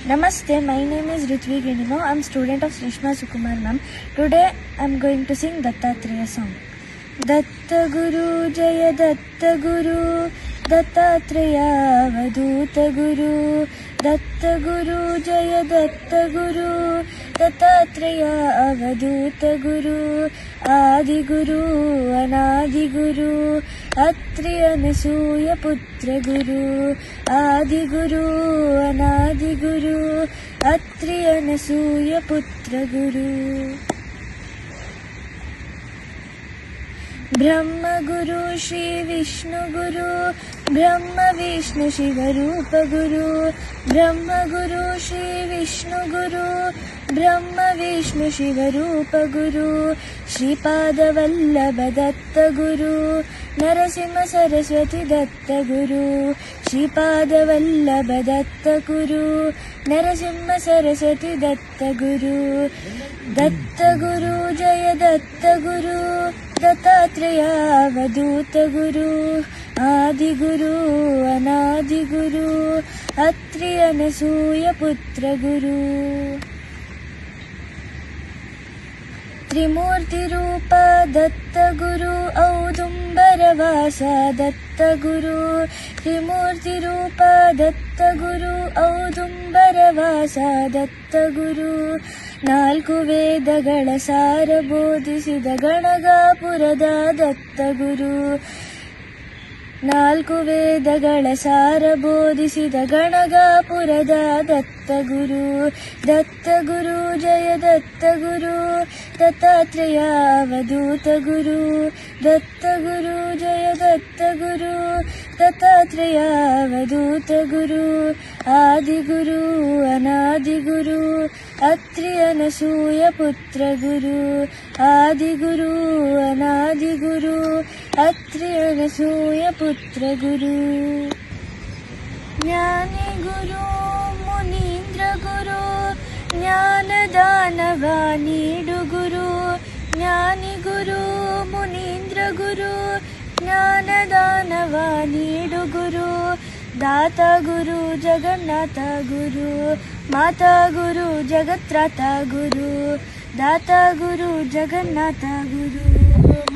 Namaste, my name is Ritvi Ginino. I am student of Srishma Sukumar ma'am. Today I am going to sing Dattatreya song. Datta Guru Jaya Datta Guru Dattatreya Avaduta Guru Datta Guru Jaya Datta Guru Dattatreya Avaduta Guru Adi Guru Anadi Guru Atri Anasuya Putra Guru Adi Guru Anadi Guru Atri Anasuya Putra Guru Brahma Guru Shri Vishnu Guru Brahma Vishnu Shiva Rupa Guru Brahma Guru Shri Vishnu Guru Brahma Vishnu Shiva Rupa Guru Shripada Vallabha Datta Guru Narasimha Saraswati Datta Guru Shripada Vallabha Datta Guru Narasimha Saraswati Datta Guru Datta Guru Jaya Datta Guru Dattatreya Avaduta Guru Adi Guru Anadi Guru Atri Anasuya Putra Guru Trimurti Rupa Datta Guru Audhumbara Vasa Datta Guru Trimurti Rupa Datta Guru Audhumbara Vasa Datta Guru ನಾಲ್ಕು ವೇದಗಳ ಸಾರ ಬೋಧಿಸಿದ ಗಣಗಾಪುರದ ದತ್ತ ಗುರು ನಾಲ್ಕು ವೇದಗಳ ಸಾರ ಬೋಧಿಸಿದ ಗಣಗಾಪುರದ ದತ್ತ ಗುರು ಜಯ ದತ್ತ ಗುರು ದತ್ತಾತ್ರೇಯ ಅವಧೂತ ಗುರು ದತ್ತ ಗುರು ಜಯ ದತ್ತ ಗುರು ದತ್ತಾತ್ರೇಯ ಅವಧೂತ ಗುರು ಆದಿಗುರು ಅನಾದಿಗುರು ಅತ್ರಿ ಅನಸೂಯ ಪುತ್ರ ಗುರು ಆದಿಗುರು ಅನಾದಿಗುರು ಅತ್ರಿ ಅನಸೂಯ ಪುತ್ರ ಗುರು ಜ್ಞಾನಿ ಗುರು ಮುನೀಂದ್ರ ಗುರು ಜ್ಞಾನದಾನವ ನೀಡು ಗುರು ಜ್ಞಾನಿ ಗುರು ಮುನೀಂದ್ರ ಗುರು ಜ್ಞಾನದಾನವ ನೀಡು ಗುರು ದಾತ ಗುರು ಜಗನ್ನಾಥ ಗುರು ಮಾತಾ ಗುರು ಜಗತ್ರಾತ ಗುರು ದಾತ ಗುರು ಜಗನ್ನಾಥ ಗುರು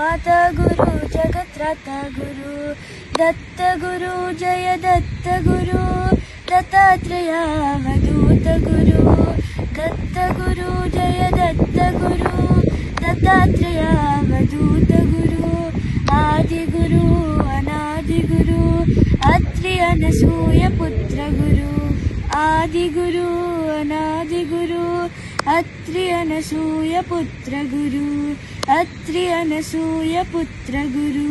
ಮಾತಾ ಗುರು ಜಗತ್ರಾತ ಗುರು ದತ್ತ ಗುರು ಜಯ ದತ್ತ ಗುರು ದತ್ತಾತ್ರೇಯ ಅವಧೂತ ಗುರು ದತ್ತ ಗುರು ಜಯ ದತ್ತ ಗುರು ದತ್ತಾತ್ರೇಯ ಅವಧೂತ ಗುರು ಆದಿಗುರು ಅನಾದಿಗುರು ಅತ್ರಿ ಅನಸೂಯ ಪುತ್ರ ಗುರು ಆದಿಗುರು ಅನಾದಿಗುರು ಅತ್ರಿ ಅನಸೂಯ ಪುತ್ರ ಗುರು ಅತ್ರಿ ಅನಸೂಯ ಪುತ್ರ ಗುರು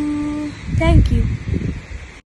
ಥ್ಯಾಂಕ್ ಯು